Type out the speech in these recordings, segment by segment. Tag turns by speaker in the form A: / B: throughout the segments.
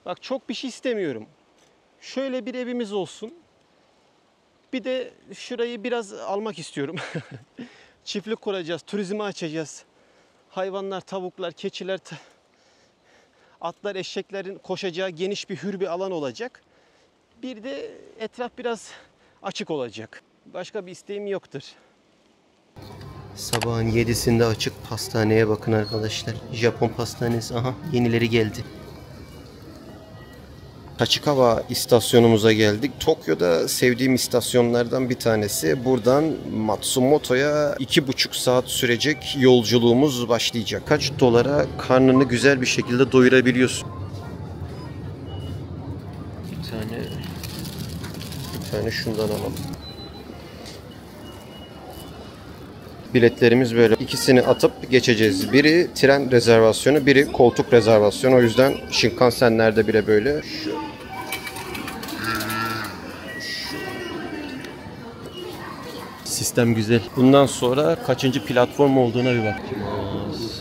A: Bak çok bir şey istemiyorum. Şöyle bir evimiz olsun. Bir de şurayı biraz almak istiyorum. Çiftlik kuracağız, turizmi açacağız. Hayvanlar, tavuklar, keçiler, atlar, eşeklerin koşacağı geniş bir hür bir alan olacak. Bir de etraf biraz açık olacak. Başka bir isteğim yoktur. Sabahın 7'sinde açık pastaneye bakın arkadaşlar. Japon pastanesi. Aha, yenileri geldi. Tachikawa istasyonumuza geldik. Tokyo'da sevdiğim istasyonlardan bir tanesi. Buradan Matsumoto'ya 2,5 saat sürecek yolculuğumuz başlayacak. Kaç dolara karnını güzel bir şekilde doyurabiliyorsun. Bir tane şundan alalım. Biletlerimiz böyle. İkisini atıp geçeceğiz. Biri tren rezervasyonu, biri koltuk rezervasyonu. O yüzden Shinkansen'lerde bile böyle. Sistem güzel. Bundan sonra kaçıncı platform olduğuna bir bakacağız.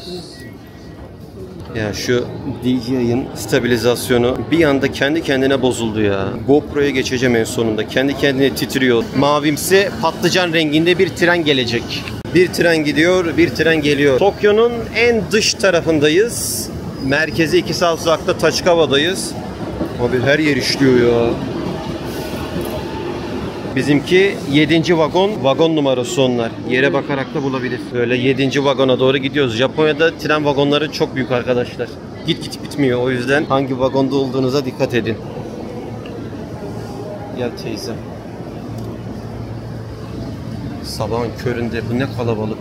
A: Ya şu DJI'ın stabilizasyonu bir anda kendi kendine bozuldu ya. GoPro'ya geçeceğim en sonunda. Kendi kendine titriyor. Mavimsi patlıcan renginde bir tren gelecek. Bir tren gidiyor, bir tren geliyor. Tokyo'nun en dış tarafındayız. Merkezi 2 saat uzakta Tachikawa'dayız. Abi her yer işliyor ya. Bizimki 7. vagon numarası onlar. Yere bakarak da bulabilir. Böyle 7. vagona doğru gidiyoruz. Japonya'da tren vagonları çok büyük arkadaşlar. Git bitmiyor. O yüzden hangi vagonda olduğunuza dikkat edin. Gel teyze. Sabahın köründe bu ne kalabalık.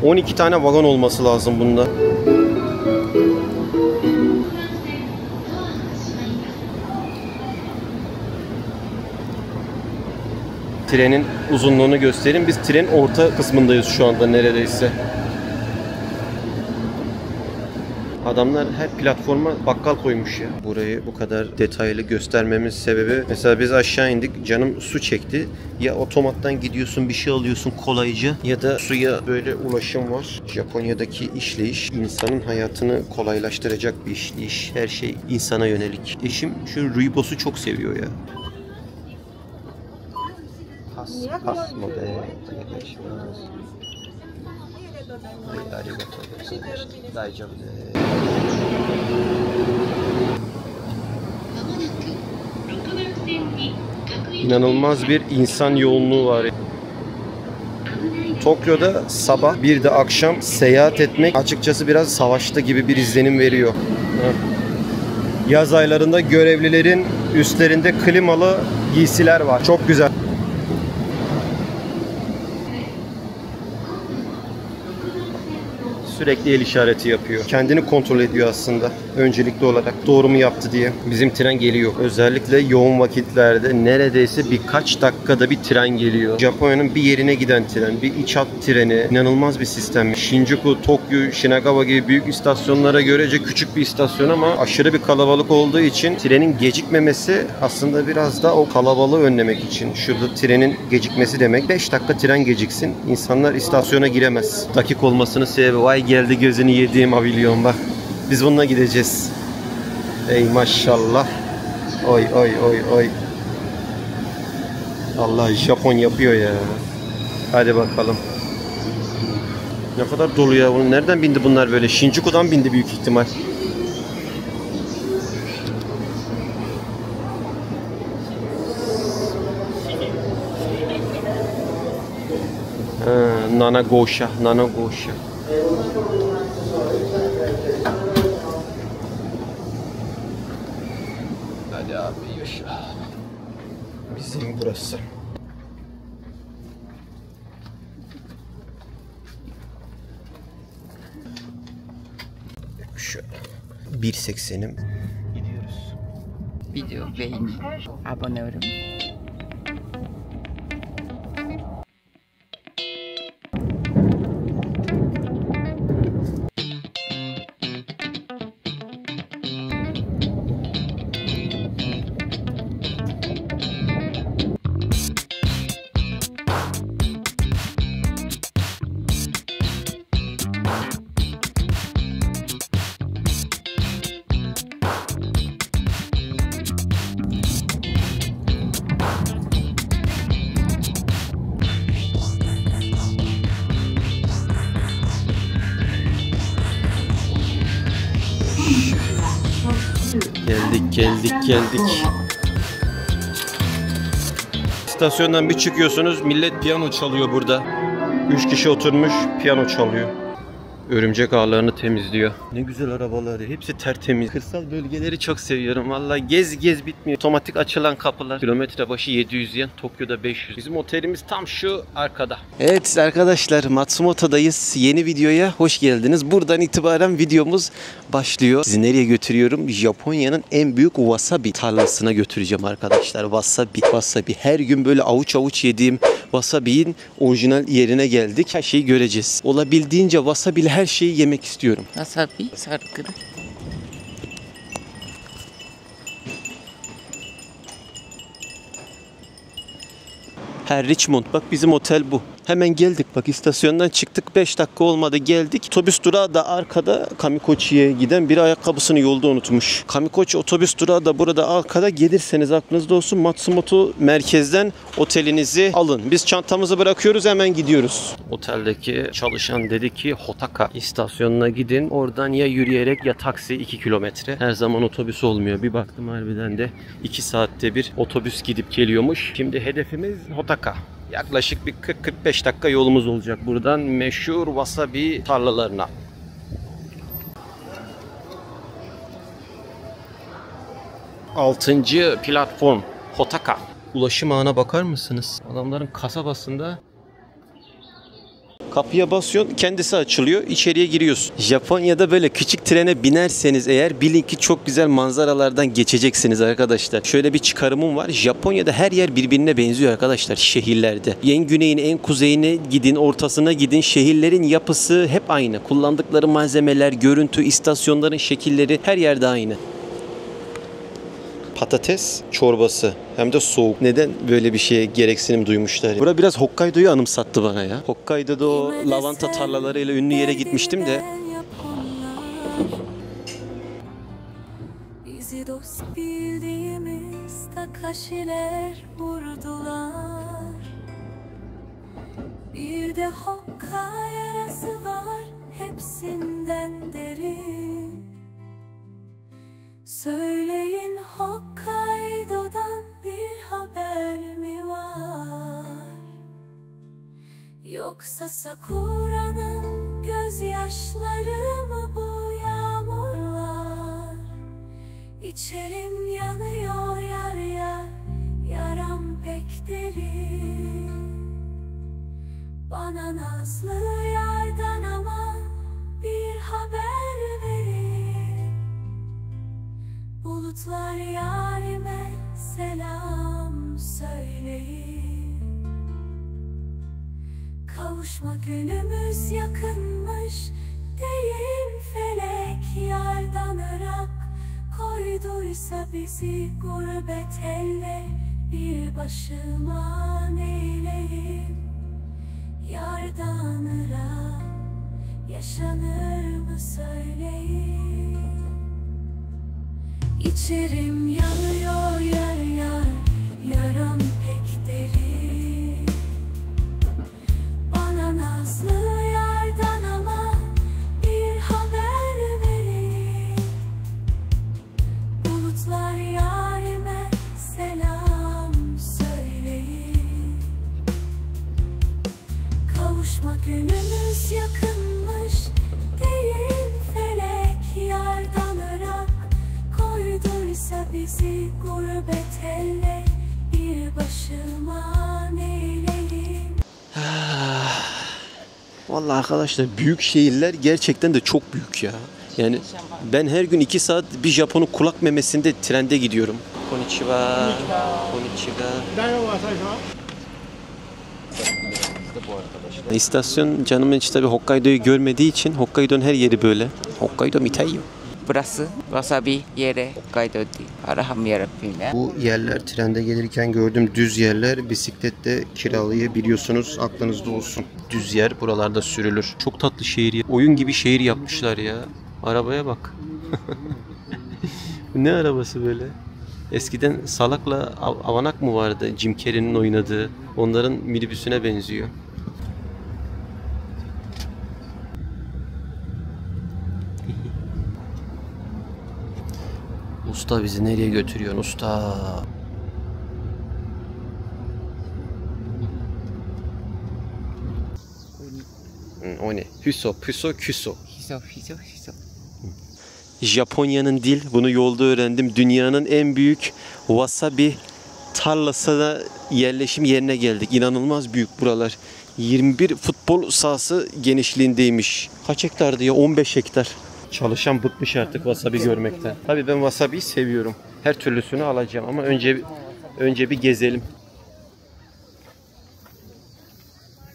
A: 12 tane vagon olması lazım bunda. Trenin uzunluğunu göstereyim. Biz trenin orta kısmındayız şu anda neredeyse. Adamlar her platforma bakkal koymuş ya. Burayı bu kadar detaylı göstermemin sebebi, mesela biz aşağı indik, canım su çekti. Ya otomattan gidiyorsun bir şey alıyorsun kolayca ya da suya böyle ulaşım var. Japonya'daki işleyiş insanın hayatını kolaylaştıracak bir işleyiş. Her şey insana yönelik. Eşim şu Rooibos'u çok seviyor ya. Pas model. İnanılmaz bir insan yoğunluğu var. Tokyo'da sabah bir de akşam seyahat etmek açıkçası biraz savaşta gibi bir izlenim veriyor. Yaz aylarında görevlilerin üstlerinde klimalı giysiler var. Çok güzel. Sürekli el işareti yapıyor. Kendini kontrol ediyor aslında. Öncelikli olarak doğru mu yaptı diye. Bizim tren geliyor. Özellikle yoğun vakitlerde neredeyse birkaç dakikada bir tren geliyor. Japonya'nın bir yerine giden tren, bir iç hat treni. İnanılmaz bir sistem. Shinjuku, Tokyo, Shinagawa gibi büyük istasyonlara görece küçük bir istasyon ama aşırı bir kalabalık olduğu için trenin gecikmemesi aslında biraz da o kalabalığı önlemek için. Şurada trenin gecikmesi demek 5 dakika tren geciksin. İnsanlar istasyona giremez. Dakik olmasının sebebi vay geldi gözünü yediğim avilyon bak. Biz bununla gideceğiz. Ey maşallah. Oy oy oy oy. Allah Japon yapıyor ya. Hadi bakalım. Ne kadar dolu ya. Bunu nereden bindi bunlar böyle? Shinjuku'dan bindi büyük ihtimal. Nanagoşa. Hadi abi yaşa. Bizim burası. Şöyle 1.80'im. Gidiyoruz.
B: Video beğeni, abone olun.
A: Geldik. İstasyondan bir çıkıyorsunuz, millet piyano çalıyor burada. 3 kişi oturmuş, piyano çalıyor. Örümcek ağlarını temizliyor. Ne güzel arabaları. Hepsi tertemiz. Kırsal bölgeleri çok seviyorum. Vallahi gez bitmiyor. Otomatik açılan kapılar. Kilometre başı 700 yen. Tokyo'da 500. Bizim otelimiz tam şu arkada. Evet arkadaşlar, Matsumoto'dayız. Yeni videoya hoş geldiniz. Buradan itibaren videomuz başlıyor. Sizi nereye götürüyorum? Japonya'nın en büyük wasabi tarlasına götüreceğim arkadaşlar. Wasabi. Her gün böyle avuç avuç yediğim wasabi'nin orijinal yerine geldik. Her şeyi göreceğiz. Olabildiğince wasabi'li her şeyi yemek istiyorum.
B: Wasabi, sarkırı.
A: Richmond, bak bizim otel bu. Hemen geldik, bak istasyondan çıktık, 5 dakika olmadı geldik. Otobüs durağı da arkada, Kamikochi'ye giden biri ayakkabısını yolda unutmuş. Kamikochi otobüs durağı da burada arkada. Gelirseniz aklınızda olsun, Matsumoto merkezden otelinizi alın. Biz çantamızı bırakıyoruz, hemen gidiyoruz. Oteldeki çalışan dedi ki Hotaka istasyonuna gidin. Oradan ya yürüyerek ya taksi 2 kilometre. Her zaman otobüs olmuyor. Bir baktım harbiden de 2 saatte bir otobüs gidip geliyormuş. Şimdi hedefimiz Hotaka. Yaklaşık bir 40-45 dakika yolumuz olacak buradan meşhur wasabi tarlalarına. 6. platform Hotaka. Ulaşım ağına bakar mısınız? Adamların kasabasında kapıya basıyorsun, kendisi açılıyor, içeriye giriyorsun. Japonya'da böyle küçük trene binerseniz eğer bilin ki çok güzel manzaralardan geçeceksiniz arkadaşlar. Şöyle bir çıkarımım var. Japonya'da her yer birbirine benziyor arkadaşlar şehirlerde. En güneyine, en kuzeyine gidin, ortasına gidin. Şehirlerin yapısı hep aynı. Kullandıkları malzemeler, görüntü, istasyonların şekilleri her yerde aynı. Patates çorbası. Hem de soğuk. Neden böyle bir şeye gereksinim duymuşlar? Bura biraz Hokkaido'yu anımsattı bana ya. Hokkaido'da o lavanta tarlalarıyla ünlü yere gitmiştim de. Bizi dost bildiğimiz Takashi'ler vurdular. Bir de Hokkaido yarası var hepsinden derin. Söyleyin, Hokkaido'dan bir haber mi var? Yoksa Sakura'nın gözyaşları mı bu yağmurlar? İçerim yanıyor yar yar, yaram pek derin. Bana nazlı yardan ama bir haber verin. Bulutlar yarime selam söyleyin. Kavuşma günümüz yakınmış değil, felek yardan ırak koyduysa bizi gurbet elle. Bir başıma neyleyim, yardan ırak yaşanır mı söyleyin. İçerim yanıyor yar yar, yaram pek derin. Bana nazlı yardan ama bir haber verin. Bulutlar yarime selam söyleyin. Kavuşma günümüz yakınmış değil, felek yardan ırak koyduysa bizi gurbet elle. Bir başıma neyleyim. Vallahi arkadaşlar, büyük şehirler gerçekten de çok büyük ya. Yani ben her gün 2 saat bir Japon'un kulak memesinde trende gidiyorum. Konnichiwa. İstasyon canımın içi tabii Hokkaido'yu görmediği için Hokkaido'nun her yeri böyle. Hokkaido mitai.
B: Burası wasabi yeri Hokkaido değil. Arahamiyarapim.
A: Bu yerler trende gelirken gördüğüm düz yerler, bisiklette kiralayabiliyorsunuz, aklınızda olsun. Düz yer buralarda sürülür. Çok tatlı şehir ya. Oyun gibi şehir yapmışlar ya. Arabaya bak. Ne arabası böyle? Eskiden Salak'la Avanak mı vardı? Jim Carrey'nin oynadığı. Onların minibüsüne benziyor. Usta bizi nereye götürüyorsun usta? O ne? Hüso, püso, küso.
B: Hiso, hiso, hiso.
A: Japonya'nın dil. Bunu yolda öğrendim. Dünyanın en büyük wasabi tarlasına yerleşim yerine geldik. İnanılmaz büyük buralar. 21 futbol sahası genişliğindeymiş. Kaç hektardı ya? 15 hektar. Çalışan bıkmış artık wasabi görmekten. Tabii ben wasabi'yi seviyorum. Her türlüsünü alacağım ama önce bir gezelim.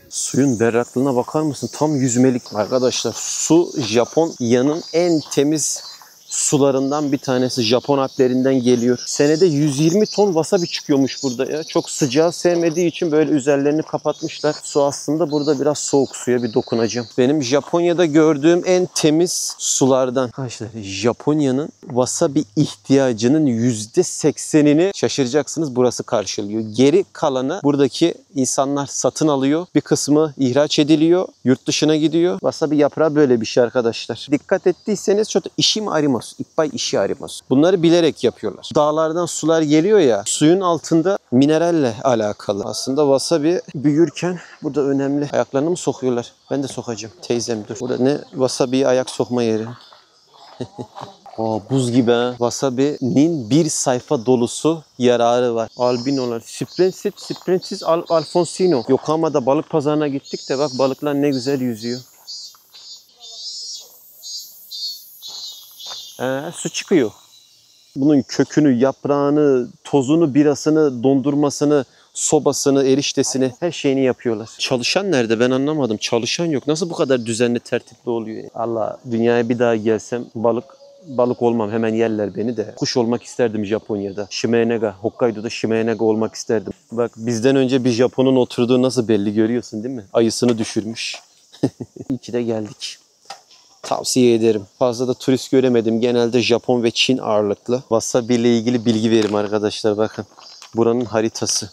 A: Suyun berraklığına bakar mısın? Tam yüzmelik arkadaşlar. Su Japonya'nın en temiz sularından bir tanesi. Japon Alplerinden geliyor. Senede 120 ton wasabi çıkıyormuş burada ya. Çok sıcağı sevmediği için böyle üzerlerini kapatmışlar. Su aslında burada biraz soğuk, suya bir dokunacağım. Benim Japonya'da gördüğüm en temiz sulardan. Arkadaşlar Japonya'nın wasabi ihtiyacının %80'ini şaşıracaksınız burası karşılıyor. Geri kalanı buradaki insanlar satın alıyor. Bir kısmı ihraç ediliyor. Yurt dışına gidiyor. Wasabi yaprağı böyle bir şey arkadaşlar. Dikkat ettiyseniz çok işim arimos. İppay işi arimos. Bunları bilerek yapıyorlar. Dağlardan sular geliyor ya. Suyun altında mineralle alakalı. Aslında wasabi büyürken bu da önemli. Ayaklarını mı sokuyorlar? Ben de sokacağım. Teyzem dur. Burada ne? Wasabi'ye ayak sokma yeri. Aa, buz gibi ha. Wasabi'nin bir sayfa dolusu yararı var. Albinolar. Sprensis alfonsino. Yokohama'da balık pazarına gittik de bak balıklar ne güzel yüzüyor. Su çıkıyor. Bunun kökünü, yaprağını, tozunu, birasını, dondurmasını, sobasını, eriştesini, her şeyini yapıyorlar. Çalışan nerede? Ben anlamadım. Çalışan yok. Nasıl bu kadar düzenli, tertipli oluyor? Allah, dünyaya bir daha gelsem balık olmam. Hemen yerler beni de. Kuş olmak isterdim Japonya'da. Shimenega, Hokkaido'da Shimenega olmak isterdim. Bak bizden önce bir Japon'un oturduğu nasıl belli görüyorsun değil mi? Ayısını düşürmüş. İyi ki de geldik. Tavsiye ederim. Fazla da turist göremedim. Genelde Japon ve Çin ağırlıklı. Wasabi ile ilgili bilgi verim arkadaşlar. Bakın. Buranın haritası.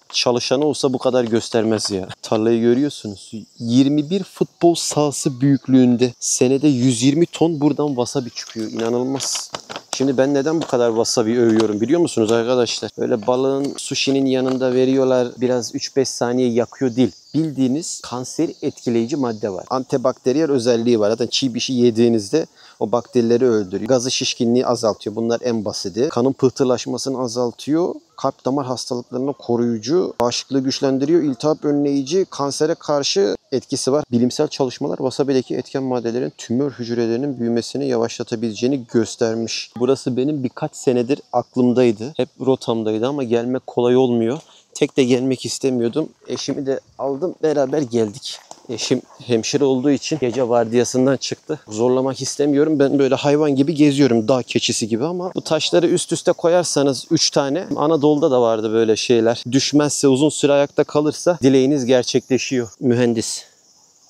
A: Çalışanı olsa bu kadar göstermez ya. Tarlayı görüyorsunuz. 21 futbol sahası büyüklüğünde. Senede 120 ton buradan wasabi çıkıyor. İnanılmaz. Şimdi ben neden bu kadar wasabi övüyorum biliyor musunuz arkadaşlar? Böyle balığın sushi'nin yanında veriyorlar. Biraz 3-5 saniye yakıyor değil. Bildiğiniz kanser etkileyici madde var. Antibakteriyel özelliği var. Zaten çiğ bir şey yediğinizde o bakterileri öldürüyor. Gazı şişkinliği azaltıyor. Bunlar en basiti. Kanın pıhtılaşmasını azaltıyor. Kalp damar hastalıklarına koruyucu, bağışıklığı güçlendiriyor, iltihap önleyici, kansere karşı etkisi var. Bilimsel çalışmalar wasabi'deki etken maddelerin tümör hücrelerinin büyümesini yavaşlatabileceğini göstermiş. Burası benim birkaç senedir aklımdaydı. Hep rotamdaydı ama gelmek kolay olmuyor. Tek de gelmek istemiyordum. Eşimi de aldım, beraber geldik. Eşim hemşire olduğu için gece vardiyasından çıktı. Zorlamak istemiyorum. Ben böyle hayvan gibi geziyorum. Dağ keçisi gibi ama bu taşları üst üste koyarsanız 3 tane. Anadolu'da da vardı böyle şeyler. Düşmezse, uzun süre ayakta kalırsa dileğiniz gerçekleşiyor. Mühendis.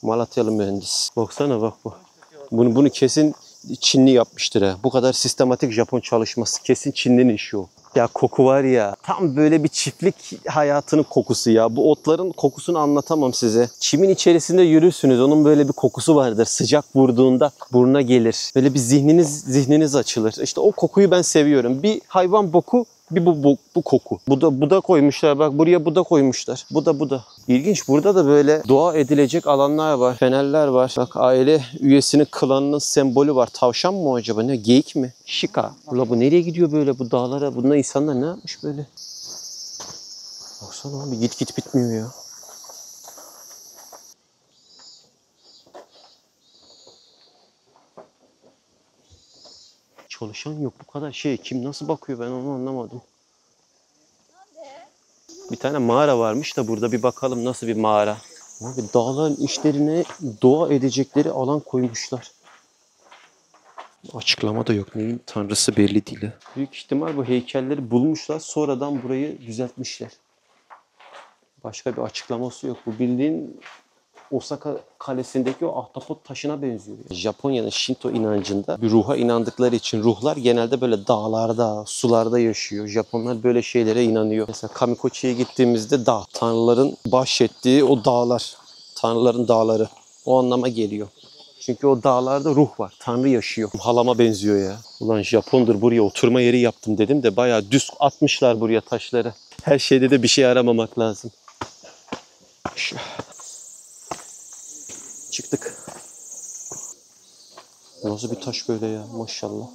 A: Malatyalı mühendis. Baksana bak bu. Bunu kesin Çinli yapmıştır ha. Bu kadar sistematik Japon çalışması. Kesin Çinli'nin işi o. Ya koku var ya, tam böyle bir çiftlik hayatının kokusu ya. Bu otların kokusunu anlatamam size. Çimin içerisinde yürürsünüz, onun böyle bir kokusu vardır. Sıcak vurduğunda buruna gelir. Böyle bir zihniniz açılır. İşte o kokuyu ben seviyorum. Bir hayvan boku, bir bu koku. Bu da koymuşlar. Bak buraya bu da koymuşlar. Bu da. İlginç. Burada da böyle dua edilecek alanlar var. Fenerler var. Bak aile üyesinin klanının sembolü var. Tavşan mı o acaba? Ne? Geyik mi? Şika. Ula bu nereye gidiyor böyle bu dağlara? Bunlar insanlar ne yapmış böyle? Baksana abi git bitmiyor ya. Çalışan yok bu kadar şey. Kim nasıl bakıyor ben onu anlamadım. Bir tane mağara varmış da burada bir bakalım nasıl bir mağara. Abi dağların içlerine dua edecekleri alan koymuşlar. Açıklama da yok. Neyin tanrısı belli değil. Büyük ihtimal bu heykelleri bulmuşlar. Sonradan burayı düzeltmişler. Başka bir açıklaması yok. Bu bildiğin Osaka kalesindeki o ahtapot taşına benziyor. Japonya'nın Shinto inancında bir ruha inandıkları için ruhlar genelde böyle dağlarda, sularda yaşıyor. Japonlar böyle şeylere inanıyor. Mesela Kamikochi'ye gittiğimizde dağ, tanrıların bahşettiği o dağlar, tanrıların dağları o anlama geliyor. Çünkü o dağlarda ruh var. Tanrı yaşıyor. Halama benziyor ya. Ulan Japondur, buraya oturma yeri yaptım dedim de bayağı düz atmışlar buraya taşları. Her şeyde de bir şey aramamak lazım. Çıktık. Nasıl bir taş böyle ya, maşallah.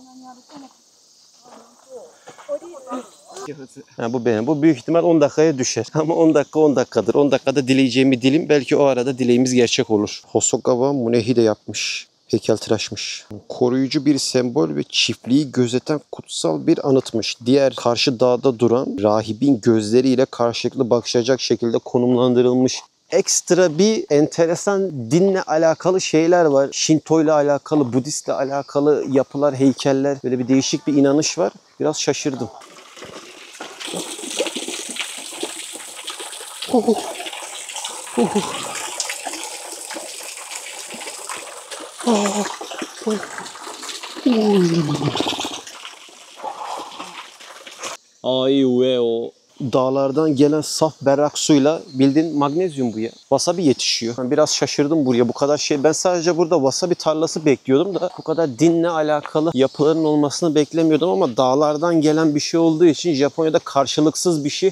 A: Ha, bu benim. Bu büyük ihtimal 10 dakikaya düşer. Ama 10 dakika 10 dakikadır. 10 dakikada dileyeceğimi dilim. Belki o arada dileğimiz gerçek olur. Hosokawa Munehide yapmış. Heykeltıraşmış. Koruyucu bir sembol ve çiftliği gözeten kutsal bir anıtmış. Diğer karşı dağda duran rahibin gözleriyle karşılıklı bakışacak şekilde konumlandırılmış. Ekstra bir enteresan dinle alakalı şeyler var. Şinto ile alakalı, Budist'le alakalı yapılar, heykeller. Böyle bir değişik bir inanış var. Biraz şaşırdım. Ay ve o dağlardan gelen saf berrak suyla bildiğin magnezyum bu ya. Wasabi yetişiyor. Ben biraz şaşırdım buraya bu kadar şey. Ben sadece burada wasabi tarlası bekliyordum da bu kadar dinle alakalı yapıların olmasını beklemiyordum ama dağlardan gelen bir şey olduğu için Japonya'da karşılıksız bir şey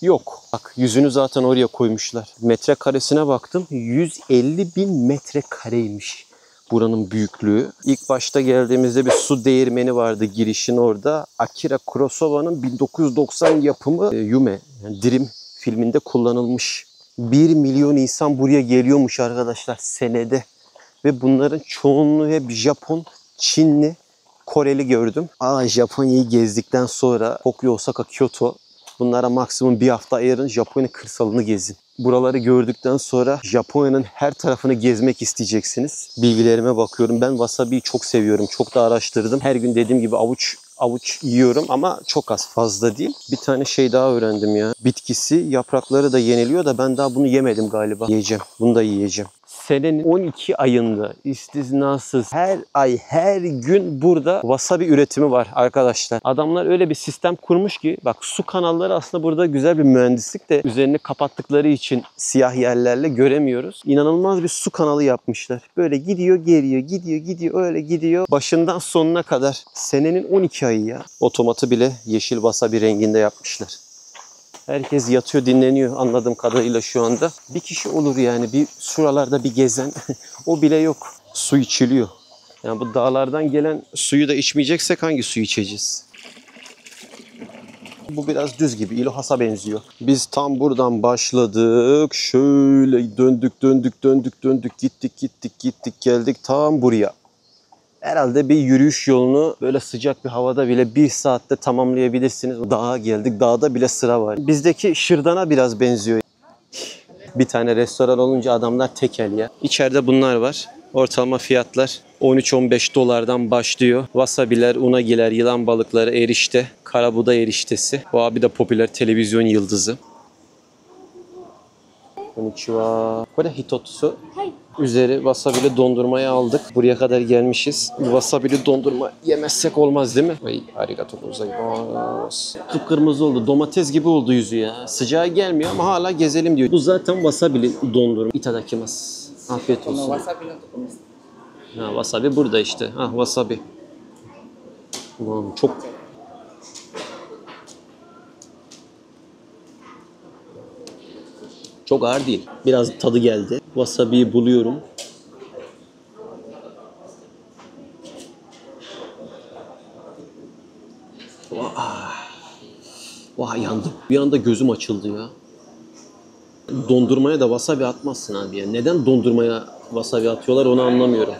A: yok. Bak yüzünü zaten oraya koymuşlar. Metrekaresine baktım. 150.000 metrekareymiş buranın büyüklüğü. İlk başta geldiğimizde bir su değirmeni vardı girişin orada. Akira Kurosawa'nın 1990 yapımı Yume, yani Dream filminde kullanılmış. 1 milyon insan buraya geliyormuş arkadaşlar senede. Ve bunların çoğunluğu hep Japon, Çinli, Koreli gördüm. Japonya'yı gezdikten sonra Tokyo, Osaka, Kyoto, bunlara maksimum bir hafta ayırın, Japonya kırsalını gezin. Buraları gördükten sonra Japonya'nın her tarafını gezmek isteyeceksiniz. Bilgilerime bakıyorum. Ben wasabi'yi çok seviyorum. Çok da araştırdım. Her gün dediğim gibi avuç yiyorum ama çok az, fazla değil. Bir tane şey daha öğrendim ya. Bitkisi, yaprakları da yeniliyor da ben daha bunu yemedim galiba. Yiyeceğim. Bunu da yiyeceğim. Senenin 12 ayında istisnasız her ay, her gün burada wasabi üretimi var arkadaşlar. Adamlar öyle bir sistem kurmuş ki bak su kanalları aslında burada güzel bir mühendislik de üzerini kapattıkları için siyah yerlerle göremiyoruz. İnanılmaz bir su kanalı yapmışlar. Böyle gidiyor, geliyor, gidiyor, öyle gidiyor. Başından sonuna kadar. Senenin 12 ayı ya. Otomatı bile yeşil wasabi renginde yapmışlar. Herkes yatıyor, dinleniyor anladığım kadarıyla şu anda. Bir kişi olur yani bir şuralarda bir gezen. O bile yok. Su içiliyor. Yani bu dağlardan gelen suyu da içmeyeceksek hangi suyu içeceğiz? Bu biraz düz gibi. İlhasa benziyor. Biz tam buradan başladık. Şöyle döndük. Gittik geldik tam buraya. Herhalde bir yürüyüş yolunu böyle sıcak bir havada bile 1 saatte tamamlayabilirsiniz. Dağa geldik. Dağda bile sıra var. Bizdeki şırdana biraz benziyor. Bir tane restoran olunca adamlar tekel ya. İçeride bunlar var. Ortalama fiyatlar 13-15 dolardan başlıyor. Wasabiler, unagiler, yılan balıkları, erişte, karabuğday eriştesi. Bu abi de popüler televizyon yıldızı. Konnichiwa. Böyle hitotsu. Üzeri wasabi'li dondurmayı aldık. Buraya kadar gelmişiz. Wasabi'li dondurma yemezsek olmaz değil mi? Ay, arigatou gozaimasu. Kıpkırmızı oldu. Domates gibi oldu yüzü ya. Sıcağı gelmiyor ama hala gezelim diyor. Bu zaten wasabi'li dondurma. Itadakimasu. Afiyet olsun. Ha, wasabi burada işte. Ha, wasabi. Ulan çok... Çok ağır değil. Biraz tadı geldi. Wasabi'yi buluyorum. Vay yandım. Bir anda gözüm açıldı ya. Dondurmaya da wasabi atmazsın abi ya. Neden dondurmaya wasabi atıyorlar onu anlamıyorum.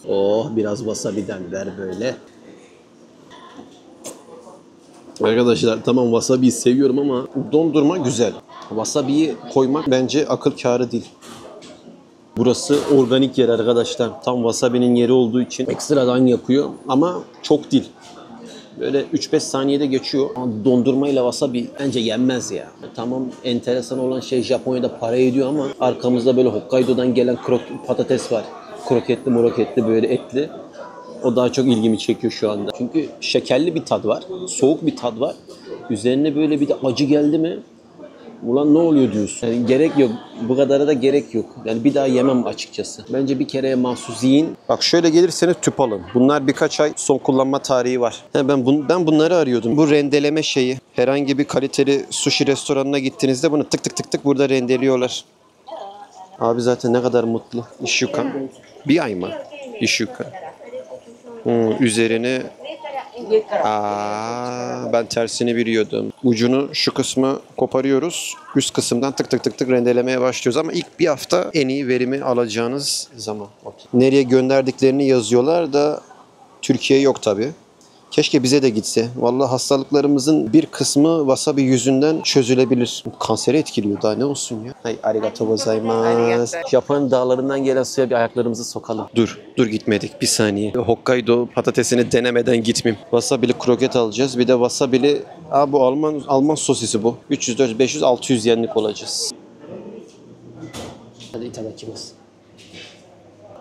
A: Oh biraz wasabi'den ver böyle. Arkadaşlar tamam wasabi'yi seviyorum ama dondurma güzel. Wasabi'yi koymak bence akıl kârı değil. Burası organik yer arkadaşlar. Tam wasabi'nin yeri olduğu için ekstradan yapıyor ama çok değil. Böyle 3-5 saniyede geçiyor. Dondurmayla wasabi bence yenmez ya. Tamam enteresan olan şey Japonya'da para ediyor ama arkamızda böyle Hokkaido'dan gelen patates var. Kroketli böyle etli. O daha çok ilgimi çekiyor şu anda. Çünkü şekerli bir tat var. Soğuk bir tat var. Üzerine böyle bir de acı geldi mi
C: Ulan ne oluyor diyorsun. Yani gerek yok. Bu kadara da gerek yok. Yani bir daha yemem açıkçası. Bence bir kereye mahsus yiyin.
A: Bak şöyle gelirseniz tüp alın. Bunlar birkaç ay son kullanma tarihi var. Ben bunları arıyordum. Bu rendeleme şeyi. Herhangi bir kaliteli sushi restoranına gittiğinizde bunu tık tık tık tık burada rendeliyorlar. Abi zaten ne kadar mutlu. Ishuka. Bir ay mı? Ishuka. Üzerine ben tersini biliyordum. Ucunu şu kısmı koparıyoruz. Üst kısımdan tık tık tık tık rendelemeye başlıyoruz ama ilk bir hafta en iyi verimi alacağınız zaman. Nereye gönderdiklerini yazıyorlar da Türkiye yok tabii. Keşke bize de gitse. Vallahi hastalıklarımızın bir kısmı wasabi yüzünden çözülebilir. Kanseri etkiliyor daha ne olsun ya. Hay arigato gozaimasu.
C: Japon dağlarından gelen suya bir ayaklarımızı sokalım.
A: Dur gitmedik bir saniye. Hokkaido patatesini denemeden gitmeyeyim. Wasabili kroket alacağız. Bir de wasabili bu Alman sosisi bu. 300, 400, 500, 600 yenlik olacağız.
C: Hadi itadakimasu.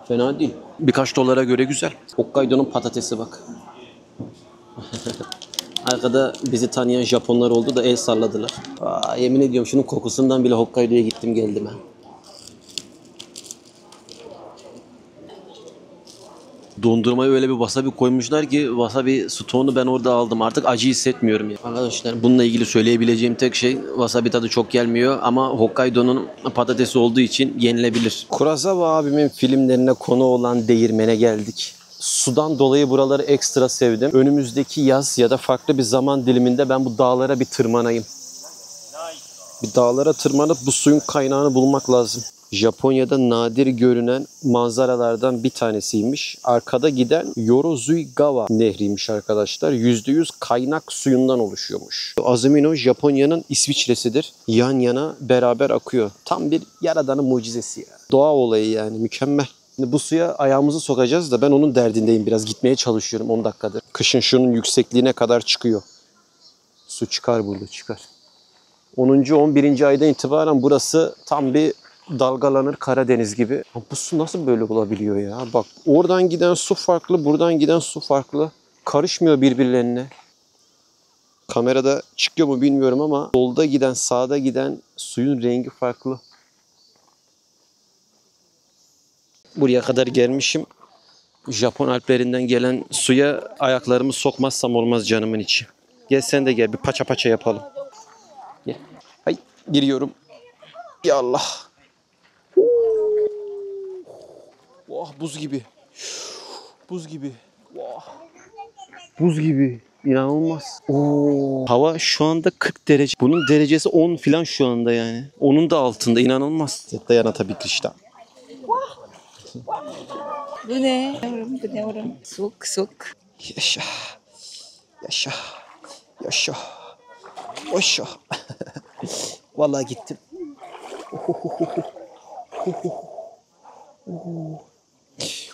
C: Fena değil. Birkaç dolara göre güzel. Hokkaido'nun patatesi bak. Arkada bizi tanıyan Japonlar oldu da el salladılar. Yemin ediyorum şunun kokusundan bile Hokkaido'ya gittim geldim ha. Dondurmaya öyle bir wasabi koymuşlar ki wasabi stoğunu ben orada aldım. Artık acı hissetmiyorum ya. Arkadaşlar bununla ilgili söyleyebileceğim tek şey wasabi tadı çok gelmiyor ama Hokkaido'nun patatesi olduğu için yenilebilir.
A: Kurosawa abimin filmlerine konu olan değirmene geldik. Sudan dolayı buraları ekstra sevdim. Önümüzdeki yaz ya da farklı bir zaman diliminde ben bu dağlara bir tırmanayım. Bir dağlara tırmanıp bu suyun kaynağını bulmak lazım. Japonya'da nadir görünen manzaralardan bir tanesiymiş. Arkada giden Yorozui-gawa nehriymiş arkadaşlar. %100 kaynak suyundan oluşuyormuş. Azumino Japonya'nın İsviçre'sidir. Yan yana beraber akıyor. Tam bir yaradanın mucizesi ya. Doğa olayı yani mükemmel. Şimdi bu suya ayağımızı sokacağız da ben onun derdindeyim biraz. Gitmeye çalışıyorum 10 dakikadır. Kışın şunun yüksekliğine kadar çıkıyor. Su çıkar burada çıkar. 10. 11. aydan itibaren burası tam bir dalgalanır Karadeniz gibi. Bu su nasıl böyle olabiliyor ya? Bak oradan giden su farklı, buradan giden su farklı. Karışmıyor birbirlerine. Kamerada çıkıyor mu bilmiyorum ama solda giden, sağda giden suyun rengi farklı. Buraya kadar gelmişim. Japon Alplerinden gelen suya ayaklarımı sokmazsam olmaz canımın içi. Gel sen de gel bir paça paça yapalım. Gel. Hay giriyorum. Ya Allah. Oh buz gibi. Buz gibi. Oh. Buz gibi. İnanılmaz. Oo. Hava şu anda 40 derece. Bunun derecesi 10 falan şu anda yani. Onun da altında inanılmaz. Zeta tabii ki işte.
B: 눈에 얼음 쏙쏙
A: Yaşa. Yaşa. Yaşa. Yaşa. Vallahi gittim.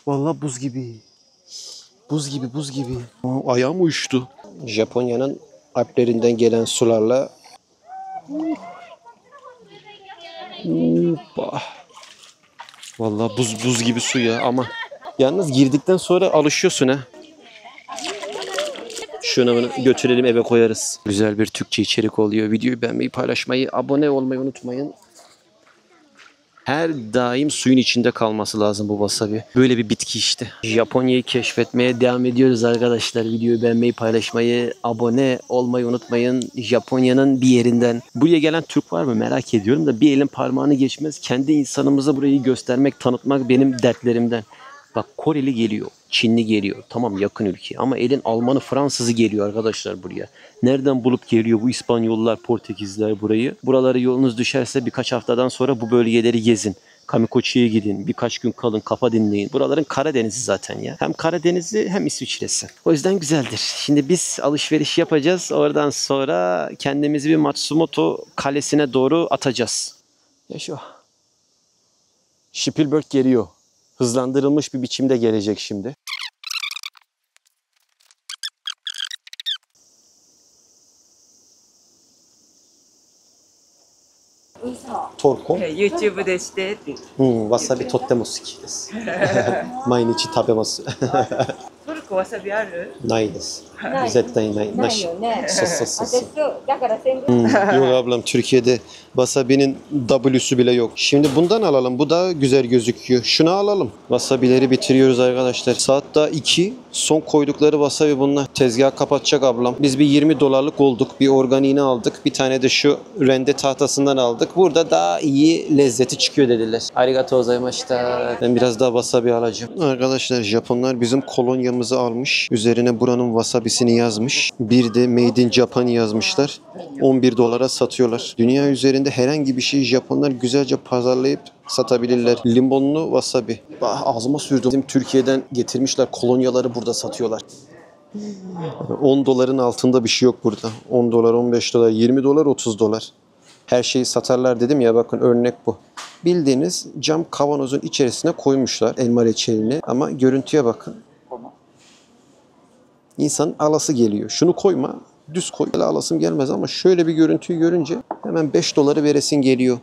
A: Vallahi buz gibi. Buz gibi, buz gibi. Ayağım uyuştu. Japonya'nın Alplerinden gelen sularla Hoppa. Vallahi buz gibi su ya ama yalnız girdikten sonra alışıyorsun ha. Şunu bunu götürelim eve koyarız. Güzel bir Türkçe içerik oluyor. Videoyu beğenmeyi, paylaşmayı, abone olmayı unutmayın. Her daim suyun içinde kalması lazım bu wasabi. Böyle bir bitki işte. Japonya'yı keşfetmeye devam ediyoruz arkadaşlar. Videoyu beğenmeyi, paylaşmayı, abone olmayı unutmayın. Japonya'nın bir yerinden. Buraya gelen Türk var mı merak ediyorum da bir elin parmağını geçmez. Kendi insanımıza burayı göstermek, tanıtmak benim dertlerimden. Bak Koreli geliyor, Çinli geliyor. Tamam yakın ülke ama elin Almanı, Fransızı geliyor arkadaşlar buraya. Nereden bulup geliyor bu İspanyollar, Portekizler burayı? Buraları yolunuz düşerse birkaç haftadan sonra bu bölgeleri gezin. Kamikochi'ye gidin, birkaç gün kalın, kafa dinleyin. Buraların Karadeniz'i zaten ya. Hem Karadeniz'i hem İsviçre'si. O yüzden güzeldir. Şimdi biz alışveriş yapacağız. Oradan sonra kendimizi bir Matsumoto kalesine doğru atacağız. Ya şu. Spielberg geliyor. Hızlandırılmış bir biçimde gelecek şimdi. Torko?
B: YouTube でしてって。
A: wasabi とっても好きです。毎日食べます。
B: トルコ
D: 個わさびある？
A: ないです。
D: ない。
A: 絶対ない.
E: ないよね。
A: Sos sos sos.
E: 私とだから戦後
A: Yok ablam, Türkiye'de wasabi'nin W'su bile yok. Şimdi bundan alalım. Bu da güzel gözüküyor. Şunu alalım. Wasabi'leri bitiriyoruz arkadaşlar. Saat daha 2. Son koydukları wasabi bunlar. Tezgah kapatacak ablam. Biz bir 20 dolarlık olduk. Bir organiğini aldık. Bir tane de şu rende tahtasından aldık. Burada daha iyi lezzeti çıkıyor dediler. Arigato gozaimashita. Ben biraz daha wasabi alacağım. Arkadaşlar Japonlar bizim kolonyamızı almış. Üzerine buranın wasabisini yazmış. Bir de Made in Japan yazmışlar. 11 dolara satıyorlar. Dünya üzerinde herhangi bir şeyi Japonlar güzelce pazarlayıp satabilirler. Limonlu wasabi. Ağzıma sürdüm. Bizim Türkiye'den getirmişler kolonyaları burada satıyorlar. 10 doların altında bir şey yok burada. 10 dolar, 15 dolar, 20 dolar, 30 dolar. Her şeyi satarlar dedim ya, bakın örnek bu. Bildiğiniz cam kavanozun içerisine koymuşlar elma reçelini ama görüntüye bakın. İnsanın alası geliyor. Şunu koyma, düz koy. Öyle alasım gelmez ama şöyle bir görüntüyü görünce hemen 5 doları veresin geliyor.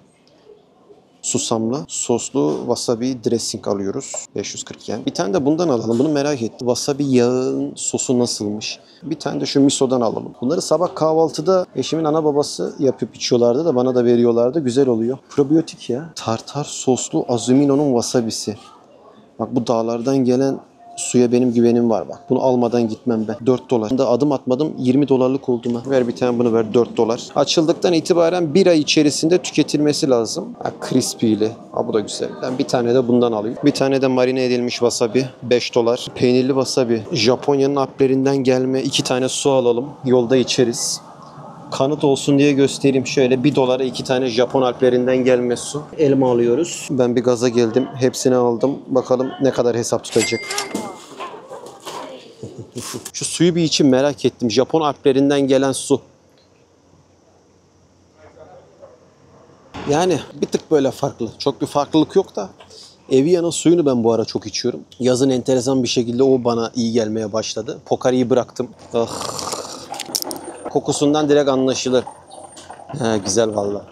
A: Susamlı, soslu wasabi dressing alıyoruz. 540 yen. Bir tane de bundan alalım. Bunu merak ettim. Wasabi yağın sosu nasılmış? Bir tane de şu miso'dan alalım. Bunları sabah kahvaltıda eşimin ana babası yapıp içiyorlardı da bana da veriyorlardı. Güzel oluyor. Probiyotik ya. Tartar soslu Azumino'nun wasabisi. Bak bu dağlardan gelen suya benim güvenim var bak. Bunu almadan gitmem ben. 4 dolar. Da adım atmadım 20 dolarlık oldu mu? Ver bir tane bunu ver 4 dolar. Açıldıktan itibaren 1 ay içerisinde tüketilmesi lazım. Ha, crispy'li. Ha bu da güzel. Ben bir tane de bundan alayım. Bir tane de marine edilmiş wasabi 5 dolar. Peynirli wasabi. Japonya'nın Alplerinden gelme 2 tane su alalım. Yolda içeriz. Kanıt olsun diye göstereyim. Şöyle 1 dolara 2 tane Japon Alplerinden gelme su. Elma alıyoruz. Ben bir gaza geldim. Hepsini aldım. Bakalım ne kadar hesap tutacak. Şu suyu bir için merak ettim. Japon Alplerinden gelen su. Yani bir tık böyle farklı. Çok bir farklılık yok da. Evian'ın suyunu ben bu ara çok içiyorum. Yazın enteresan bir şekilde o bana iyi gelmeye başladı. Pocari'yi bıraktım. Ah. Kokusundan direkt anlaşılır. He, güzel valla.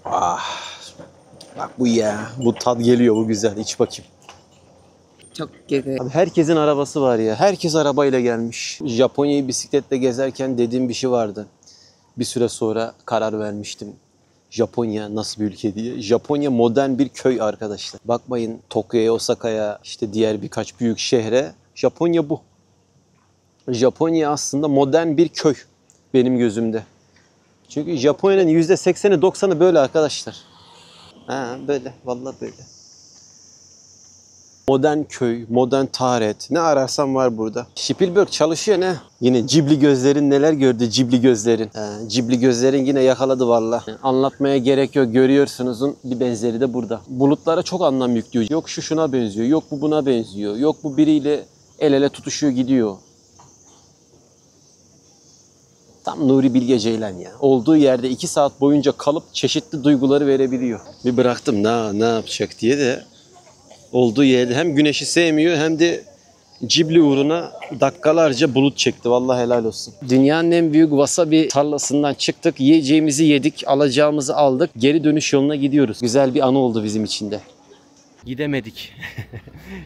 A: Ah. Bak bu ya. Bu tat geliyor. Bu güzel. İç bakayım.
B: Çok güzel.
A: Abi herkesin arabası var ya. Herkes arabayla gelmiş. Japonya'yı bisikletle gezerken dediğim bir şey vardı. Bir süre sonra karar vermiştim. Japonya nasıl bir ülke diye. Japonya modern bir köy arkadaşlar. Bakmayın Tokyo'ya, Osaka'ya, işte diğer birkaç büyük şehre. Japonya bu. Japonya aslında modern bir köy benim gözümde. Çünkü Japonya'nın %80'i 90'ı böyle arkadaşlar. Ha böyle. Vallahi böyle. Modern köy, modern tarih. Ne ararsan var burada. Spielberg çalışıyor ne? Yine Ghibli gözlerin neler gördü Ghibli gözlerin. Ghibli gözlerin yine yakaladı valla. Anlatmaya gerek yok. Görüyorsunuzun bir benzeri de burada. Bulutlara çok anlam yüklüyor. Yok şu şuna benziyor. Yok bu buna benziyor. Yok bu biriyle el ele tutuşuyor gidiyor. Tam Nuri Bilge Ceylan ya. Olduğu yerde 2 saat boyunca kalıp çeşitli duyguları verebiliyor. Bir bıraktım ne yapacak diye de olduğu yerde hem güneşi sevmiyor hem de Ghibli uğruna dakikalarca bulut çekti. Vallahi helal olsun. Dünyanın en büyük wasabi tarlasından çıktık. Yiyeceğimizi yedik, alacağımızı aldık. Geri dönüş yoluna gidiyoruz. Güzel bir anı oldu bizim için de. Gidemedik.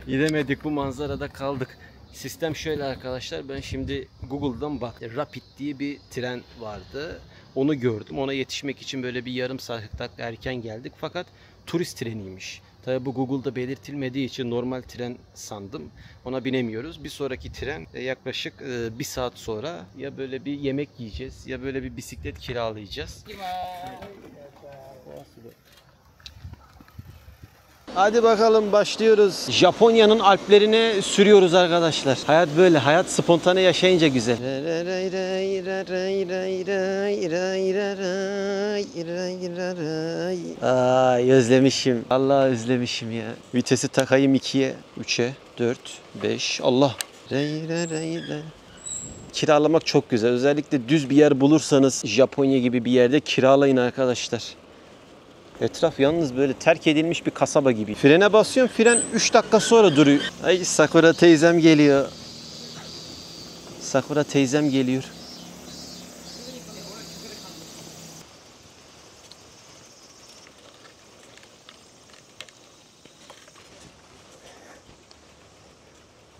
A: Gidemedik, bu manzarada kaldık. Sistem şöyle arkadaşlar. Ben şimdi Google'dan bak. Rapid diye bir tren vardı. Onu gördüm. Ona yetişmek için böyle bir yarım saat erken geldik. Fakat turist treniymiş. Tabii bu Google'da belirtilmediği için normal tren sandım. Ona binemiyoruz. Bir sonraki tren yaklaşık 1 saat sonra ya böyle bir yemek yiyeceğiz ya böyle bir bisiklet kiralayacağız. Hadi bakalım başlıyoruz. Japonya'nın Alplerine sürüyoruz arkadaşlar. Hayat böyle. Hayat spontane yaşayınca güzel. Ay özlemişim. Allah özlemişim ya. Vitesi takayım 2'ye, 3'e, 4, 5. Allah. Kiralamak çok güzel. Özellikle düz bir yer bulursanız Japonya gibi bir yerde kiralayın arkadaşlar. Etraf yalnız böyle terk edilmiş bir kasaba gibi. Frene basıyorum, fren 3 dakika sonra duruyor. Ay Sakura teyzem geliyor. Sakura teyzem geliyor.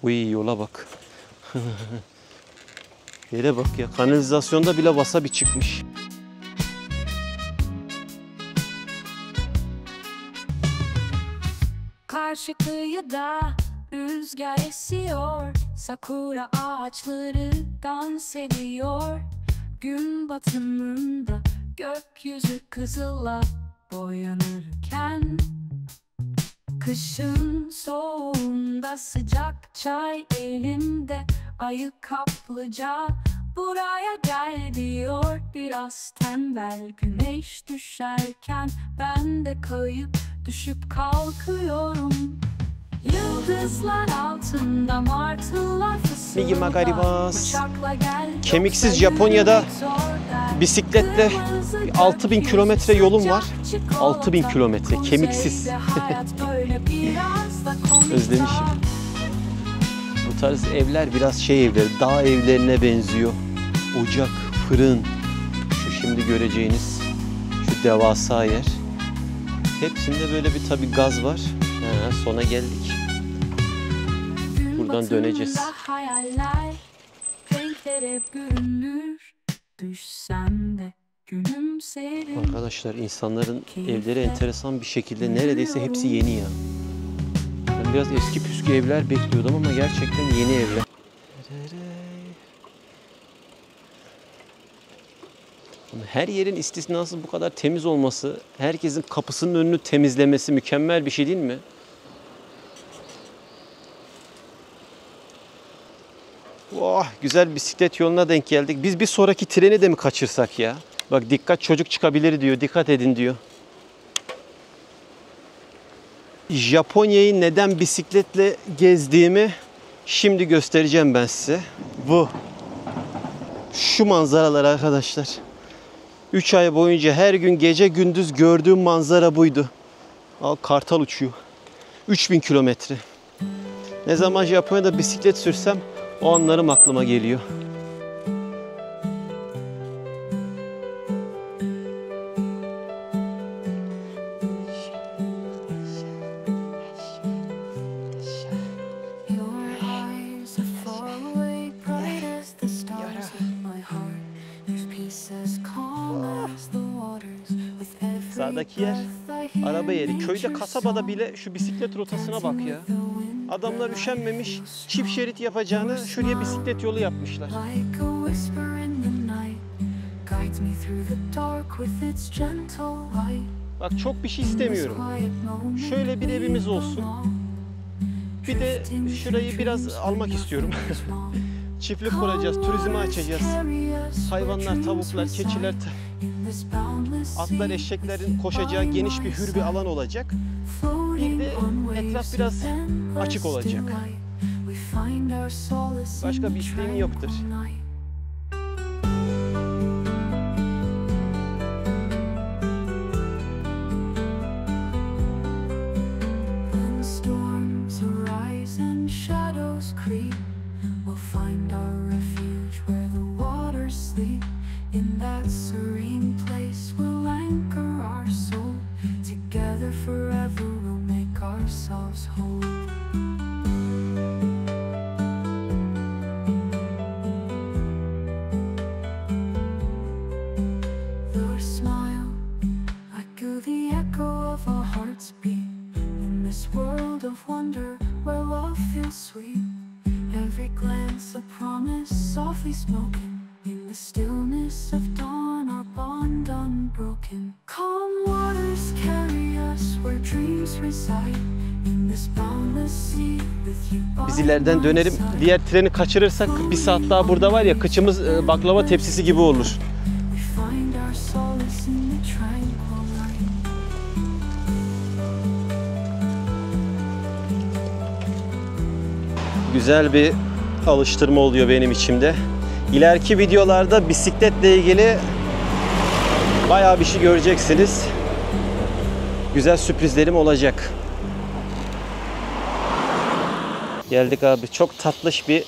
A: Uy yola bak. Yere bak ya. Kanalizasyonda bile wasabi çıkmış.
D: Karşı kıyıda rüzgar esiyor, sakura ağaçları dans ediyor. Gün batımında gökyüzü kızıla boyanırken, kışın soğuğunda sıcak çay elimde, ayı kaplıca buraya gel diyor. Biraz tembel güneş düşerken ben de kayıp düşüp kalkıyorum. Yıldızlar altında martılar fısıldar.
A: Migi Magaribas.
D: Uçakla gel,
A: Kemiksiz Japonya'da bisikletle 6000 kilometre yolum var. 6000 kilometre kemiksiz. Özlemişim. Bu tarz evler biraz şey evleri, dağ evlerine benziyor. Ocak, fırın, şu şimdi göreceğiniz şu devasa yer. Hepsinde böyle bir tabii gaz var. Ha, sona geldik. Buradan döneceğiz.
D: Hayaller, renkler hep görünür. Düşsem de gülümserim.
A: Arkadaşlar insanların evleri enteresan bir şekilde neredeyse hepsi yeni ya. Ben biraz eski püskü evler bekliyordum ama gerçekten yeni evler. Her yerin istisnası bu kadar temiz olması, herkesin kapısının önünü temizlemesi mükemmel bir şey değil mi? Oh, güzel bisiklet yoluna denk geldik. Biz bir sonraki treni de mi kaçırsak ya? Bak dikkat çocuk çıkabilir diyor. Dikkat edin diyor. Japonya'yı neden bisikletle gezdiğimi şimdi göstereceğim ben size. Bu. Şu manzaralar arkadaşlar. 3 ay boyunca her gün gece gündüz gördüğüm manzara buydu. Al kartal uçuyor. 3000 kilometre. Ne zaman Japonya'da bisiklet sürsem o anlarım aklıma geliyor. Sağdaki yer araba yeri. Köyde, kasabada bile şu bisiklet rotasına bak ya. Adamlar üşenmemiş, çift şerit yapacağını şuraya bisiklet yolu yapmışlar. Bak çok bir şey istemiyorum. Şöyle bir evimiz olsun. Bir de şurayı biraz almak istiyorum. Çiftlik kuracağız, turizmi açacağız. Hayvanlar, tavuklar, keçiler, atlar, eşeklerin koşacağı geniş bir hür bir alan olacak. Bir de etraf biraz açık olacak. Başka bir isteğim yoktur.
D: Smoking in the stillness of dawn, our bond unbroken. Calm waters carry us where dreams reside. In this boundless sea with you.
A: Biz ileriden dönerim. Diğer treni kaçırırsak bir saat daha burada var ya, kıçımız baklava tepsisi gibi olur. Güzel bir alıştırma oluyor benim içimde. İleriki videolarda bisikletle ilgili bayağı bir şey göreceksiniz. Güzel sürprizlerim olacak. Geldik abi. Çok tatlış bir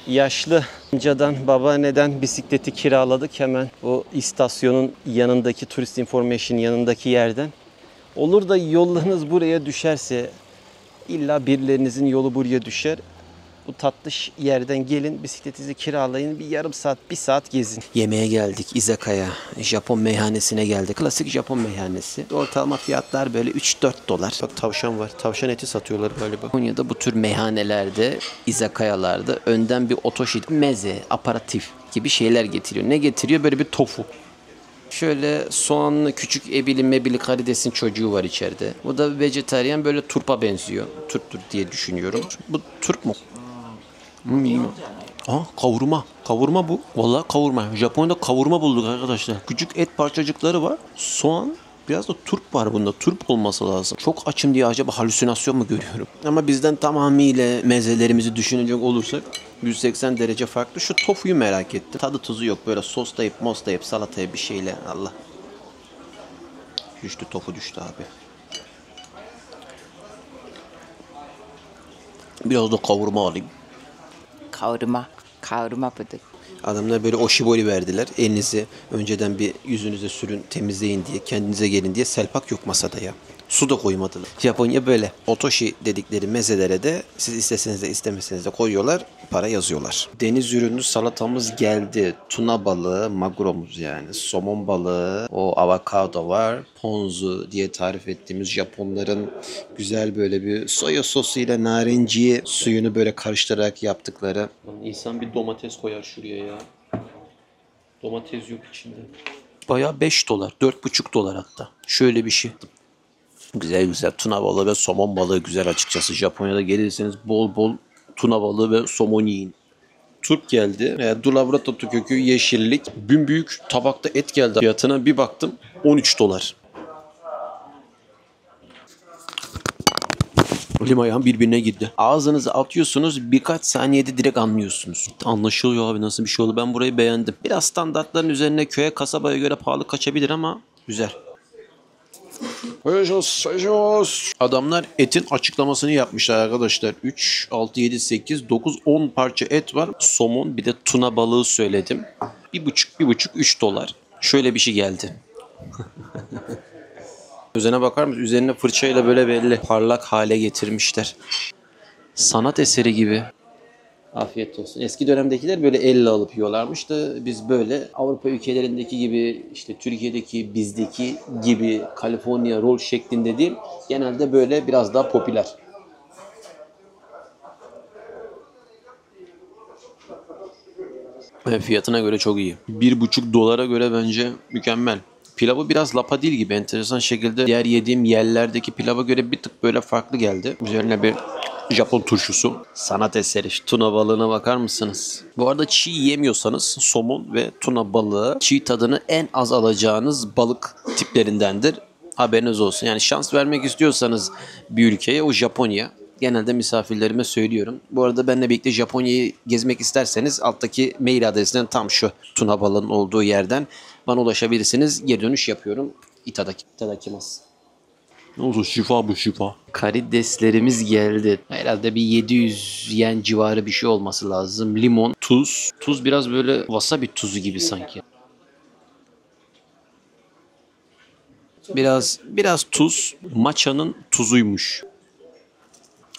A: yaşlı amcadan, babaanneden bisikleti kiraladık. Hemen o istasyonun yanındaki, Tourist Information yanındaki yerden. Olur da yollarınız buraya düşerse, illa birilerinizin yolu buraya düşer. Bu tatlış yerden gelin, bisikletinizi kiralayın, bir yarım saat, bir saat gezin. Yemeğe geldik, izakaya. Japon meyhanesine geldik. Klasik Japon meyhanesi. Ortalama fiyatlar böyle 3-4 dolar. Bak tavşan var. Tavşan eti satıyorlar galiba. Konya'da bu tür meyhanelerde, izakayalarda önden bir otoshi, meze, aparatif gibi şeyler getiriyor. Ne getiriyor? Böyle bir tofu. Şöyle soğanlı küçük ebili karidesin çocuğu var içeride. Bu da vejetaryen, böyle turpa benziyor. Turptur diye düşünüyorum. Bu turp mu? İyi mi? Aa, kavurma. Kavurma bu. Vallahi kavurma. Japonya'da kavurma bulduk arkadaşlar. Küçük et parçacıkları var. Soğan. Biraz da turp var bunda. Turp olması lazım. Çok açım diye acaba halüsinasyon mu görüyorum? Ama bizden tamamıyla mezelerimizi düşünecek olursak 180 derece farklı. Şu tofuyu merak ettim. Tadı tuzu yok. Böyle soslayıp moslayıp salataya bir şeyle. Allah. Düştü, tofu düştü abi. Biraz da kavurma alayım.
B: Kavurma budur.
A: Adamlar böyle oshibori verdiler. Elinizi önceden bir yüzünüze sürün, temizleyin diye, kendinize gelin diye. Selpak yok masada ya. Su da koymadılar. Japonya böyle. Otoshi dedikleri mezelere de siz isteseniz de istemeseniz de koyuyorlar. Para yazıyorlar. Deniz ürünü salatamız geldi. Tuna balığı, maguromuz yani. Somon balığı, o avokado var. Ponzu diye tarif ettiğimiz Japonların güzel böyle bir soya sosu ile narenciye suyunu böyle karıştırarak yaptıkları. İnsan bir domates koyar şuraya ya. Domates yok içinde. Bayağı 5 dolar, 4,5 dolar hatta. Şöyle bir şey. Güzel güzel tuna balığı ve somon balığı güzel açıkçası. Japonya'da gelirseniz bol bol tuna balığı ve somon yiyin. Turp geldi. Dulavra kökü yeşillik. Büyük tabakta et geldi. Fiyatına bir baktım 13 dolar. Elim ayağım birbirine girdi. Ağzınıza atıyorsunuz, birkaç saniyede direkt anlıyorsunuz. Anlaşılıyor abi, nasıl bir şey oldu. Ben burayı beğendim. Biraz standartların üzerine, köye kasabaya göre pahalı kaçabilir ama güzel. Adamlar etin açıklamasını yapmışlar arkadaşlar. 3, 6, 7, 8, 9, 10 parça et var. Somon, bir de tuna balığı söyledim. 1,5, 3 dolar. Şöyle bir şey geldi. Üzerine bakar mısın? Üzerine fırçayla böyle belli parlak hale getirmişler. Sanat eseri gibi. Afiyet olsun. Eski dönemdekiler böyle elle alıp yiyorlarmış da biz böyle Avrupa ülkelerindeki gibi, işte Türkiye'deki, bizdeki gibi California roll şeklinde değil, genelde böyle biraz daha popüler. Ve fiyatına göre çok iyi. 1,5 dolara göre bence mükemmel. Pilavı biraz lapadil gibi, enteresan şekilde diğer yediğim yerlerdeki pilava göre bir tık böyle farklı geldi. Üzerine bir Japon turşusu. Sanat eseri. Şu tuna balığına bakar mısınız? Bu arada çiğ yemiyorsanız somon ve tuna balığı çiğ tadını en az alacağınız balık tiplerindendir. Haberiniz olsun. Yani şans vermek istiyorsanız bir ülkeye, o Japonya. Genelde misafirlerime söylüyorum. Bu arada benimle birlikte Japonya'yı gezmek isterseniz alttaki mail adresinden, tam şu tuna balığının olduğu yerden bana ulaşabilirsiniz. Geri dönüş yapıyorum. Itadakimasu. Ne oldu? Şifa bu, şifa. Karideslerimiz geldi. Herhalde bir 700 yen civarı bir şey olması lazım. Limon, tuz. Tuz biraz böyle wasabi tuzu gibi sanki. Biraz tuz. Matcha'nın tuzuymuş.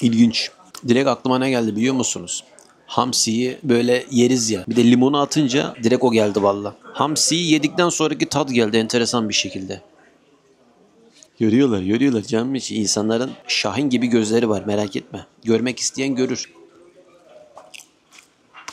A: İlginç. Direkt aklıma ne geldi biliyor musunuz? Hamsiyi böyle yeriz ya. Bir de limonu atınca direkt o geldi valla. Hamsiyi yedikten sonraki tat geldi enteresan bir şekilde. Görüyorlar canım içi. İnsanların şahin gibi gözleri var, merak etme. Görmek isteyen görür.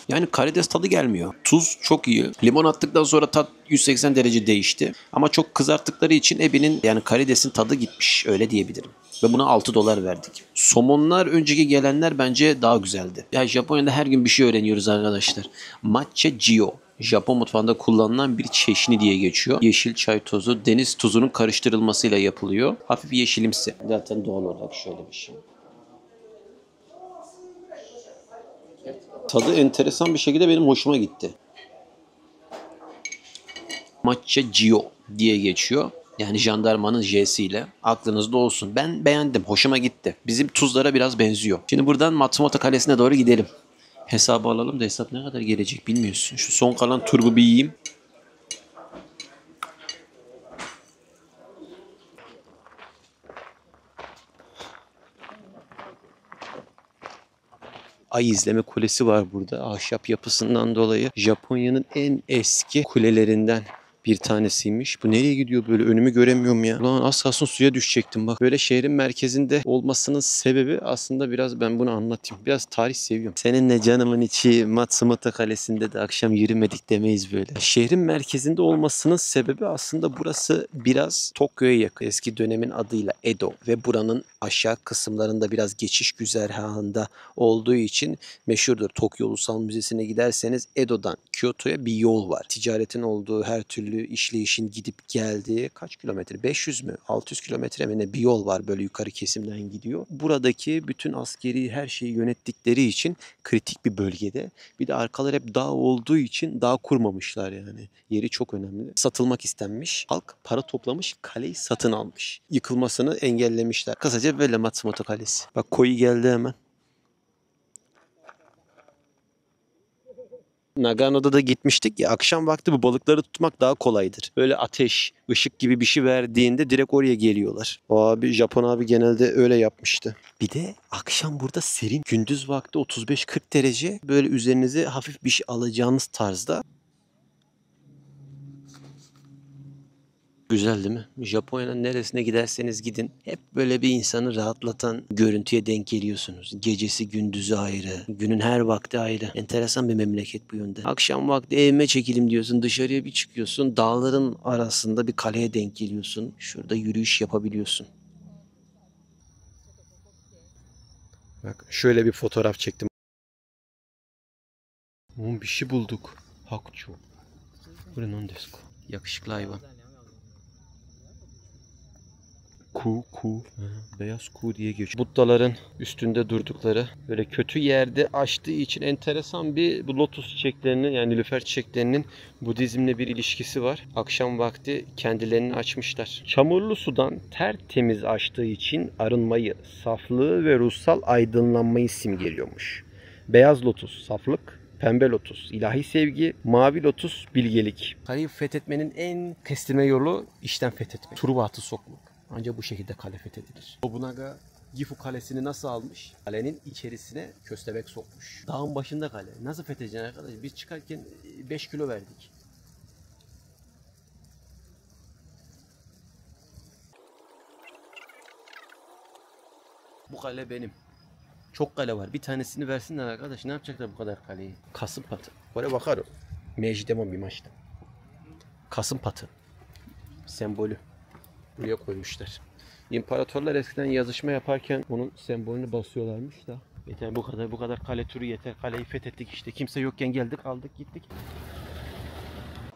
A: Yani karides tadı gelmiyor. Tuz çok iyi. Limon attıktan sonra tat 180 derece değişti. Ama çok kızarttıkları için ebinin, yani karidesin tadı gitmiş, öyle diyebilirim. Ve buna 6 dolar verdik. Somonlar, önceki gelenler bence daha güzeldi. Ya Japonya'da her gün bir şey öğreniyoruz arkadaşlar. Matcha Gyo. Japon mutfağında kullanılan bir çeşni diye geçiyor. Yeşil çay tozu, deniz tuzunun karıştırılmasıyla yapılıyor. Hafif yeşilimsi. Zaten doğal olarak şöyle bir şey. Tadı enteresan bir şekilde benim hoşuma gitti. Matcha Gyo diye geçiyor. Yani jandarmanın J'siyle. Aklınızda olsun. Ben beğendim. Hoşuma gitti. Bizim tuzlara biraz benziyor. Şimdi buradan Matsumoto Kalesi'ne doğru gidelim. Hesabı alalım da hesap ne kadar gelecek bilmiyorsun. Şu son kalan turbu bir yiyeyim.
C: ay izleme kulesi var burada. Ahşap yapısından dolayı Japonya'nın en eski kulelerinden bir tanesiymiş. Bu nereye gidiyor böyle? Önümü göremiyorum ya. Ulan az kalsın suya düşecektim bak. Böyle şehrin merkezinde olmasının sebebi aslında biraz ben bunu anlatayım. Biraz tarih seviyorum. Seninle canımın içi Matsumoto Kalesi'nde de akşam yürümedik demeyiz böyle. Şehrin merkezinde olmasının sebebi aslında burası biraz Tokyo'ya yakın. Eski dönemin adıyla Edo ve buranın aşağı kısımlarında biraz geçiş güzergahında olduğu için meşhurdur. Tokyo Ulusal Müzesi'ne giderseniz Edo'dan Kyoto'ya bir yol var. Ticaretin olduğu her türlü işleyişin gidip geldiği kaç kilometre? 500 mü? 600 kilometre mi ne bir yol var böyle yukarı kesimden gidiyor. Buradaki bütün askeri her şeyi yönettikleri için kritik bir bölgede. Bir de arkalar hep dağ olduğu için dağ kurmamışlar yani. Yeri çok önemli. Satılmak istenmiş. Halk para toplamış, kaleyi satın almış. Yıkılmasını engellemişler. Kısaca böyle Matsumoto Kalesi. Bak koyu geldi hemen. Nagano'da da gitmiştik ya, akşam vakti bu balıkları tutmak daha kolaydır. Böyle ateş, ışık gibi bir şey verdiğinde direkt oraya geliyorlar. O abi, Japon abi genelde öyle yapmıştı. Bir de akşam burada serin, gündüz vakti 35-40 derece, böyle üzerinize hafif bir şey alacağınız tarzda. Güzel değil mi? Japonya'nın neresine giderseniz gidin hep böyle bir insanı rahatlatan görüntüye denk geliyorsunuz. Gecesi gündüzü ayrı, günün her vakti ayrı. Enteresan bir memleket bu yönde. Akşam vakti evime çekilim diyorsun, dışarıya bir çıkıyorsun, dağların arasında bir kaleye denk geliyorsun. Şurada yürüyüş yapabiliyorsun. Bak şöyle bir fotoğraf çektim. Bir şey bulduk. Hakuchu. Bu ne desu? Yakışıklı hayvan. Ku. Beyaz ku diye geçiyor. Buddhaların üstünde durdukları, böyle kötü yerde açtığı için enteresan bir bu lotus çiçeklerinin, yani nilüfer çiçeklerinin Budizmle bir ilişkisi var. Akşam vakti kendilerini açmışlar. Çamurlu sudan tertemiz açtığı için arınmayı, saflığı ve ruhsal aydınlanmayı simgeliyormuş. Beyaz lotus saflık, pembe lotus ilahi sevgi, mavi lotus bilgelik. Kaleyi fethetmenin en kestirme yolu işten fethetmek. Truva atı sokmak. Ancak bu şekilde kale fethedilir. Nobunaga Gifu Kalesi'ni nasıl almış? Kalenin içerisine köstebek sokmuş. Dağın başında kale. Nasıl fethedeceksin arkadaş? Biz çıkarken 5 kilo verdik. Bu kale benim. Çok kale var. Bir tanesini versinler arkadaş. Ne yapacaklar bu kadar kaleyi? Kasım patı. Oraya bakarım. Mecdemon bir maçta. Kasım patı. Sembolü. Buraya koymuşlar. İmparatorlar eskiden yazışma yaparken onun sembolünü basıyorlarmış da. Yeter bu kadar kale turu yeter. Kaleyi fethettik işte. Kimse yokken geldik, aldık, gittik.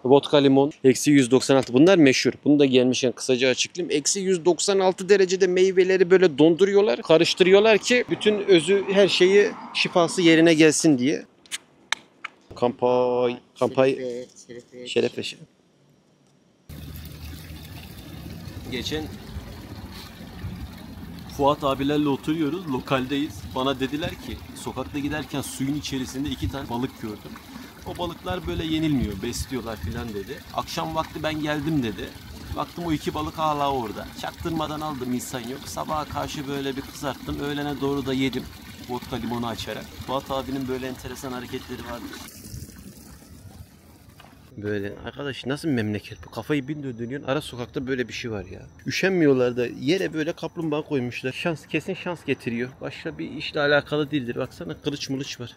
C: Vodka limon eksi 196. Bunlar meşhur. Bunu da gelmişken kısaca açıklayayım. Eksi 196 derecede meyveleri böyle donduruyorlar, karıştırıyorlar ki bütün özü, her şeyi, şifası yerine gelsin diye. Kampai. Şerefe. Geçen Fuat abilerle oturuyoruz, lokaldeyiz. Bana dediler ki sokakta giderken suyun içerisinde 2 tane balık gördüm. O balıklar böyle yenilmiyor, besliyorlar filan dedi. Akşam vakti ben geldim dedi. Baktım o 2 balık hala orada. Çaktırmadan aldım, insan yok. Sabaha karşı böyle bir kızarttım. Öğlene doğru da yedim. Vodka limonu açarak. Fuat abinin böyle enteresan hareketleri vardı. Böyle arkadaş, nasıl bir memleket bu? Kafayı bin döndürüyorsun, ara sokakta böyle bir şey var ya. Üşenmiyorlar da yere böyle kaplumbağa koymuşlar. Şans, kesin şans getiriyor. Başka bir işle alakalı değildir. Baksana, kılıç mılıç var.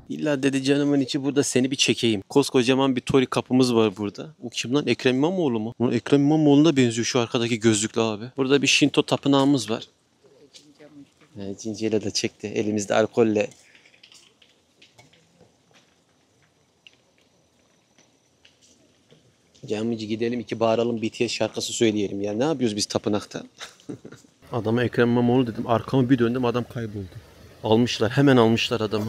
C: İlla dedi canımın içi burada seni bir çekeyim. Koskocaman bir tori kapımız var burada. O kim lan? Ekrem İmamoğlu mu? Onun Ekrem İmamoğlu'na benziyor şu arkadaki gözlüklü abi. Burada bir Shinto tapınağımız var. Cinciyle de çekti. Elimizde alkolle. Camici gidelim, 2 bağıralım, BTS şarkısı söyleyelim ya. Ne yapıyoruz biz tapınakta? Adama Ekrem İmamoğlu dedim. Arkamı bir döndüm, adam kayboldu. Almışlar, hemen almışlar adamı.